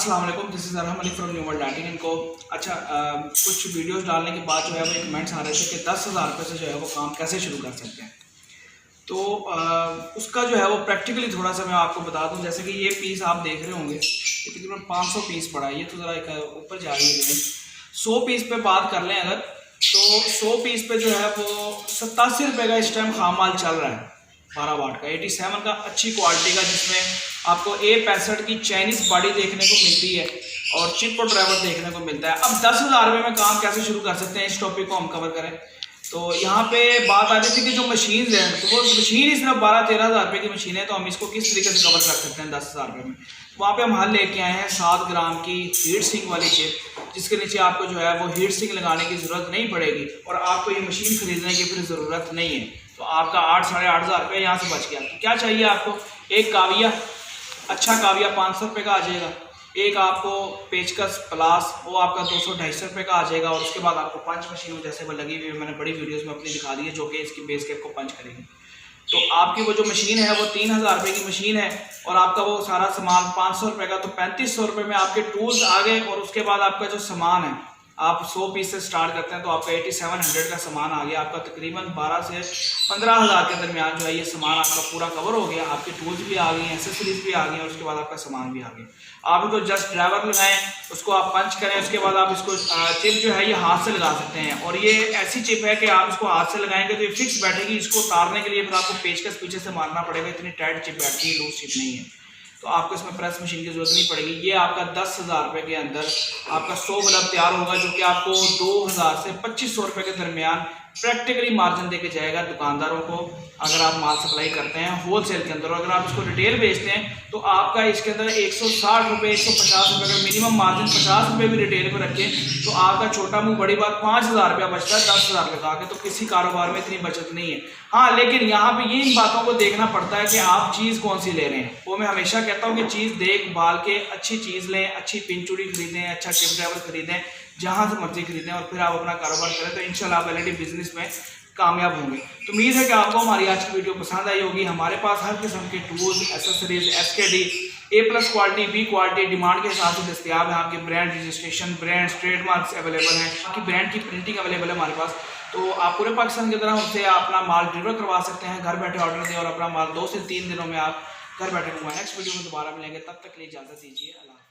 अस्सलाम वालेकुम, this is Arham Ali from New World Lighting इनको। अच्छा, कुछ वीडियोस डालने के बाद जो है वो एक कमेंट्स आ रहे थे कि 10,000 रुपये से जो है वो काम कैसे शुरू कर सकते हैं। तो उसका जो है वो प्रैक्टिकली थोड़ा सा मैं आपको बता दूं। जैसे कि ये पीस आप देख रहे होंगे, ये तकरीबन 500 पीस पड़ा है। ये तो ज़रा एक ऊपर जा रही है। 100 पीस पे बात कर लें अगर, तो 100 पीस पे जो है वो 87 रुपये का इस टाइम खाम माल चल रहा है 12 वाट का, 87 का, अच्छी क्वालिटी का, जिसमें आपको A65 की चाइनीज़ बॉडी देखने को मिलती है और चिप और ड्राइवर देखने को मिलता है। अब 10,000 रुपये में काम कैसे शुरू कर सकते हैं, इस टॉपिक को हम कवर करें। तो यहाँ पे बात आ रही थी कि जो मशीन है, तो वो मशीन ही सिर्फ 12-13 हज़ार रुपये की मशीन है, तो हम इसको किस तरीके से कवर कर सकते हैं 10,000 रुपये में। वहाँ पे हम हल लेके आए हैं 7 ग्राम की हीट सिंक वाली चिप, जिसके नीचे आपको जो है वो हीट सिंक लगाने की ज़रूरत नहीं पड़ेगी और आपको ये मशीन खरीदने की फिर ज़रूरत नहीं है। तो आपका 8-8.5 हज़ार रुपये यहाँ से बच गया। तो क्या चाहिए आपको, एक काविया, अच्छा काविया 500 रुपये का आ जाएगा। एक आपको पेचकस प्लास, वो आपका 200-250 रुपये का आ जाएगा। और उसके बाद आपको पंच मशीन जैसे वो लगी हुई है, मैंने बड़ी वीडियोस में अपनी दिखा दी है, जो कि इसकी बेस कैप को पंच करेगी। तो आपकी वो जो मशीन है वो 3,000 रुपये की मशीन है और आपका वो सारा सामान 500 रुपये का, तो 3500 रुपये में आपके टूल्स आ गए। और उसके बाद आपका जो सामान है, आप 100 पीस से स्टार्ट करते हैं तो आपका 8700 का सामान आ गया। आपका तकरीबन 12 से 15 हज़ार के दरमियान जो है ये सामान आपका पूरा कवर हो गया। आपकी टूल्स भी आ गई हैं, एसेसरीज भी आ गई हैं, और उसके बाद आपका सामान भी आ गया। आप इसको जस्ट ड्राइवर लगाएं, उसको आप पंच करें, उसके बाद आप इसको चिप जो है ये हाथ से लगा सकते हैं। और ये ऐसी चिप है कि आप इसको हाथ से लगाएंगे तो ये फिक्स बैठेगी। इसको उतारने के लिए फिर आपको पेचकस पीछे से मारना पड़ेगा, इतनी टाइट चिप बैठती है, लूज चिप नहीं है। तो आपको इसमें प्रेस मशीन की जरूरत नहीं पड़ेगी। ये आपका 10,000 रुपये के अंदर आपका 100 बल्ब तैयार होगा, जो कि आपको 2,000 से 2,500 रुपये के दरमियान प्रैक्टिकली मार्जिन देके जाएगा दुकानदारों को, अगर आप माल सप्लाई करते हैं होलसेल के अंदर। अगर आप इसको रिटेल बेचते हैं तो आपका इसके अंदर 160 रुपये, 150 रुपये का मिनिमम मार्जिन, 50 रुपये भी रिटेल पर रखें तो आपका छोटा मुँह बड़ी बात 5,000 रुपया बचता है 10,000 रुपये का आके। तो किसी कारोबार में इतनी बचत नहीं है। हाँ, लेकिन यहाँ पे ये इन बातों को देखना पड़ता है कि आप चीज़ कौन सी ले रहे हैं। वो मैं हमेशा कहता हूँ कि चीज़ देख भाल के अच्छी चीज़ लें, अच्छी पिन चूड़ी खरीदें, अच्छा चिप ड्राइवर खरीदें, जहाँ से मर्जी खरीदें, और फिर आप अपना कारोबार करें तो इंशाल्लाह आप एलईडी बिजनेस में कामयाब होंगे। तो उम्मीद है कि आपको हमारी आज की वीडियो पसंद आई होगी। हमारे पास हर किस्म के tools, accessories, SKD, A+ quality, B quality, demand के हिसाब से दस्तियाब है। आपके brand registration, brands, trademarks available हैं, आपकी ब्रांड की प्रिंटिंग अवेलेबल है हमारे पास। तो आप पूरे पाकिस्तान की तरह हमसे अपना माल डिलीवर करवा सकते हैं, घर बैठे ऑर्डर दें और अपना माल 2 से 3 दिनों में आप घर बैठे मंगवाएं। नेक्स्ट वीडियो में दोबारा मिलेंगे, तब तक के लिए इजाज़त दीजिए। अल्लाह।